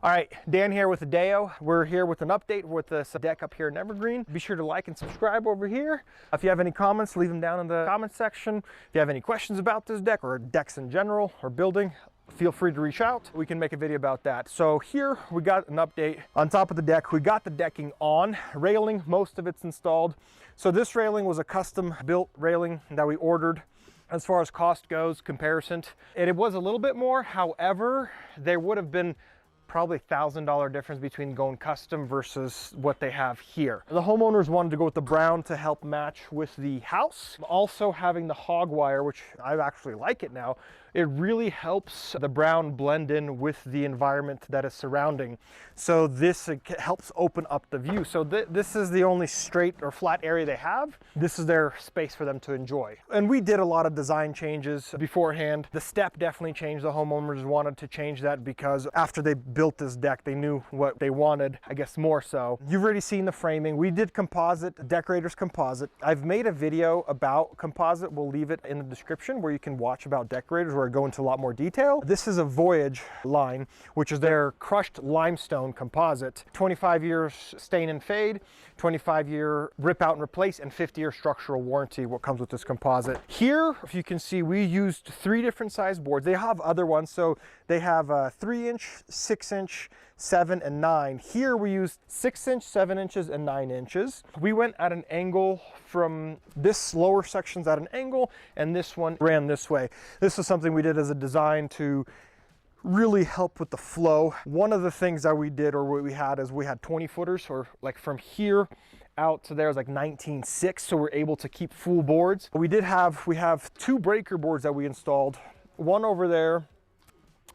All right, Dan here with Deo. We're here with an update with this deck up here in Evergreen. Be sure to like and subscribe over here. If you have any comments, leave them down in the comment section. If you have any questions about this deck or decks in general or building, feel free to reach out. We can make a video about that. So here we got an update on top of the deck. We got the decking on, railing, most of it's installed. So this railing was a custom built railing that we ordered. As far as cost goes, comparison, it was a little bit more. However, there would have been probably $1,000 difference between going custom versus what they have here. The homeowners wanted to go with the brown to help match with the house. Also having the hog wire, which I actually like it now, it really helps the brown blend in with the environment that is surrounding. So this helps open up the view. So this is the only straight or flat area they have. This is their space for them to enjoy. And we did a lot of design changes beforehand. The step definitely changed. The homeowners wanted to change that because after they built this deck, they knew what they wanted, I guess more so. You've already seen the framing. We did composite, decorators composite. I've made a video about composite. We'll leave it in the description where you can watch about decorators where I go into a lot more detail. This is a Voyage line, which is their crushed limestone composite. 25 years stain and fade, 25-year rip out and replace, and 50-year structural warranty, what comes with this composite. Here, if you can see, we used 3 different size boards. They have other ones, so they have a 3-inch, 6-inch, 7 and 9. Here we used 6 inch, 7 inches, and 9 inches. We went at an angle from this lower section's at an angle, and this one ran this way. This is something we did as a design to really help with the flow. One of the things that we did, or what we had, is we had 20 footers, or like from here out to there is like 19.6, so we're able to keep full boards. We have 2 breaker boards that we installed, one over there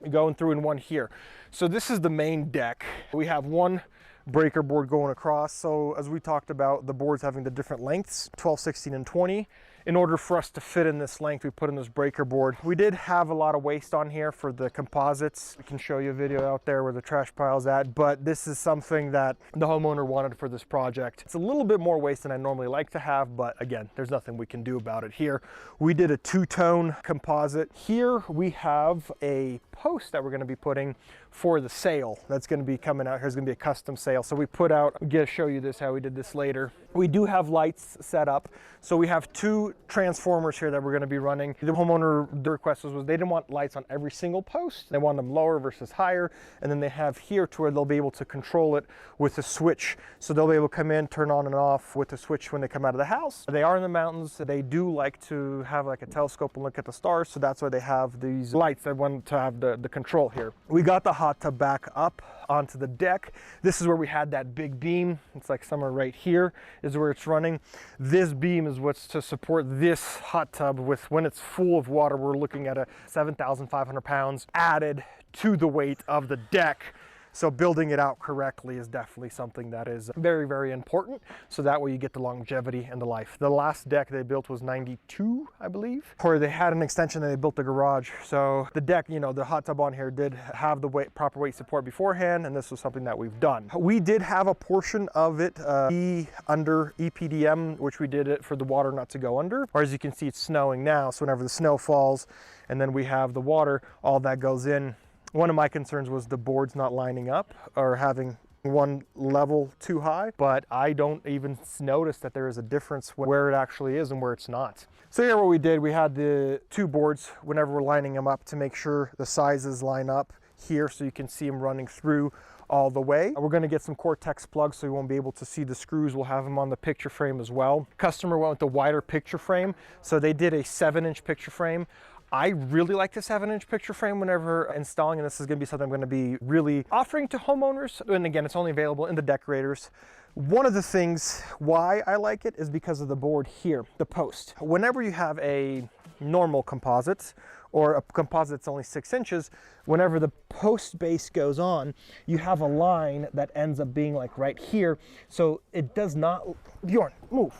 going through and one here. So this is the main deck. We have 1 breaker board going across. So as we talked about, the boards having the different lengths, 12, 16, and 20. In order for us to fit in this length, we put in this breaker board. We did have a lot of waste on here for the composites. I can show you a video out there where the trash pile's at, but this is something that the homeowner wanted for this project. It's a little bit more waste than I normally like to have, but again, there's nothing we can do about it here. We did a 2-tone composite. Here we have a post that we're going to be putting for the sail that's going to be coming out. Here's going to be a custom sail. So we put out, I'm going to show you this, how we did this later. We do have lights set up. So we have 2 transformers here that we're going to be running. The homeowner, the request was they didn't want lights on every single post. They want them lower versus higher. And then they have here to where they'll be able to control it with a switch. So they'll be able to come in, turn on and off with the switch when they come out of the house. They are in the mountains. They do like to have like a telescope and look at the stars. So that's why they have these lights. They want to have the control here. We got the hot tub back up onto the deck. This is where we had that big beam. It's like somewhere right here is where it's running. This beam is what's to support this hot tub with, when it's full of water, we're looking at a 7,500 pounds added to the weight of the deck. So building it out correctly is definitely something that is very, very important. So that way you get the longevity and the life. The last deck they built was 92, I believe, or they had an extension and they built the garage. So the deck, you know, the hot tub on here did have the proper weight support beforehand, and this was something that we've done. We did have a portion of it be under EPDM, which we did it for the water not to go under. Or as you can see, it's snowing now. So whenever the snow falls and then we have the water, all that goes in. One of my concerns was the boards not lining up or having one level too high, but I don't even notice that there is a difference where it actually is and where it's not. So here what we did, we had the 2 boards whenever we're lining them up to make sure the sizes line up here so you can see them running through all the way. We're going to get some Cortex plugs so you won't be able to see the screws. We'll have them on the picture frame as well. Customer went with the wider picture frame, so they did a 7-inch picture frame. I really like the 7-inch picture frame whenever installing, and this is going to be something I'm going to be really offering to homeowners. And again, it's only available in the decorators. One of the things why I like it is because of the board here, the post. Whenever you have a normal composite or a composite that's only 6 inches, whenever the post base goes on, you have a line that ends up being like right here. So it does not, Bjorn, move.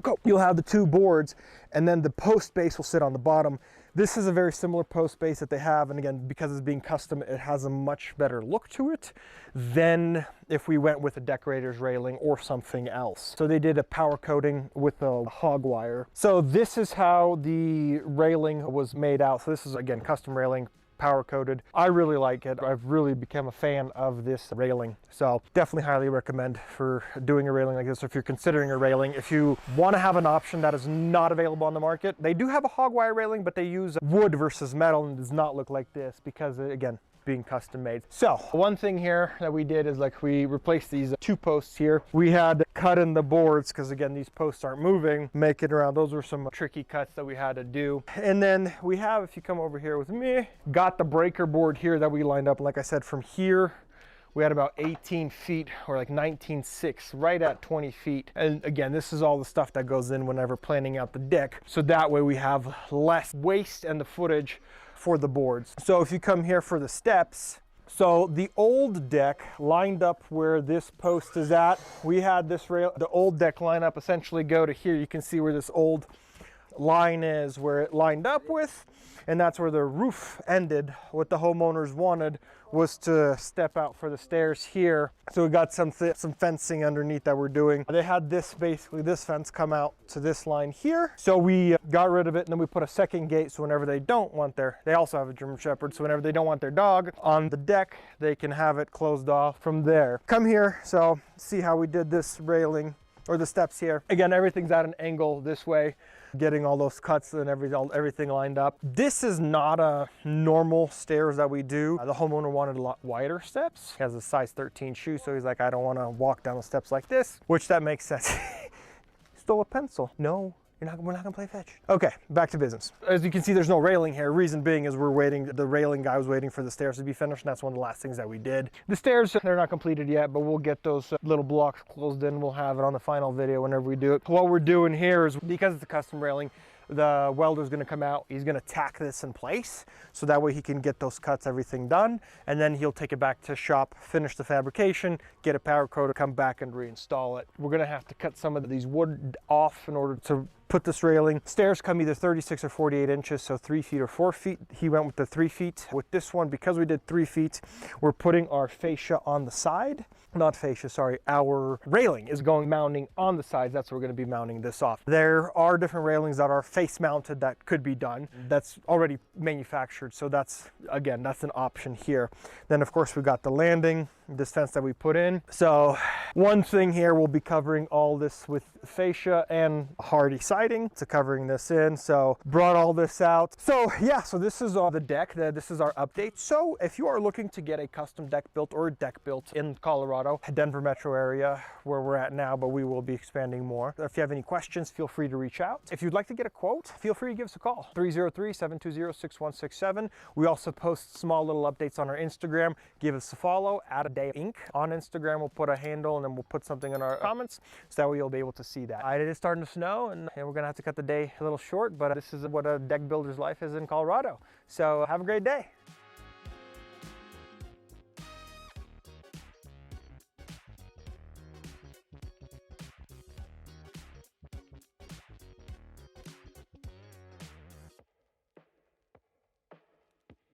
Go. You'll have the 2 boards and then the post base will sit on the bottom. This is a very similar post base that they have, and again, because it's being custom, it has a much better look to it than if we went with a decorator's railing or something else. So they did a power coating with a hog wire. So this is how the railing was made out. So this is again custom railing, power coated. I really like it. I've really become a fan of this railing. So definitely highly recommend for doing a railing like this. If you're considering a railing, if you want to have an option that is not available on the market, they do have a hog wire railing, but they use wood versus metal and does not look like this because, again, being custom made. So one thing here that we did is like we replaced these two posts here. We had cut in the boards because, again, these posts aren't moving, make it around. Those were some tricky cuts that we had to do. And then we have, if you come over here with me, got the breaker board here that we lined up. Like I said, from here we had about 18 feet or like 19.6, right at 20 feet. And again, this is all the stuff that goes in whenever planning out the deck. So that way we have less waste and the footage for the boards. So if you come here for the steps, so the old deck lined up where this post is at, we had this rail, the old deck line up essentially go to here. You can see where this old line is, where it lined up with, and that's where the roof ended. What the homeowners wanted was to step out for the stairs here. So we got some fencing underneath that we're doing. They had this, basically this fence come out to this line here. So we got rid of it, and then we put a second gate, so whenever they don't want they also have a German Shepherd, so whenever they don't want their dog on the deck, they can have it closed off from there. Come here, so see how we did this railing, or the steps here. Again, everything's at an angle this way, getting all those cuts and everything lined up. This is not a normal stairs that we do. The homeowner wanted a lot wider steps. He has a size 13 shoe, so he's like, I don't want to walk down the steps like this, which that makes sense. Stole a pencil. No. We're not gonna play fetch. Okay, back to business. As you can see, there's no railing here. Reason being is we're waiting, the railing guy was waiting for the stairs to be finished, and that's one of the last things that we did. The stairs, they're not completed yet, but we'll get those little blocks closed in. We'll have it on the final video whenever we do it. What we're doing here is, because it's a custom railing, the welder's gonna come out, he's gonna tack this in place, so that way he can get those cuts, everything done, and then he'll take it back to shop, finish the fabrication, get a powder coat, come back and reinstall it. We're gonna have to cut some of these wood off in order to put this railing. Stairs come either 36 or 48 inches, so 3 feet or 4 feet. He went with the 3 feet. With this one, because we did 3 feet, we're putting our fascia on the side. Not fascia, sorry, our railing is mounting on the sides. That's where we're gonna be mounting this off. There are different railings that are face mounted that could be done. That's already manufactured, so that's, again, that's an option here. Then of course we got the landing, this fence that we put in. So one thing here, we'll be covering all this with fascia and hardy siding to covering this in. So brought all this out. So yeah, so this is the deck. This is our update. So if you are looking to get a custom deck built or a deck built in Colorado, Denver metro area where we're at now, but we will be expanding more. If you have any questions, feel free to reach out. If you'd like to get a quote, feel free to give us a call, 303-720-6167. We also post small little updates on our Instagram. Give us a follow, @A-Day Inc. on Instagram. We'll put a handle and then we'll put something in our comments, so that way you'll be able to see that. It is starting to snow, and we're gonna have to cut the day a little short, but this is what a deck builder's life is in Colorado. So have a great day.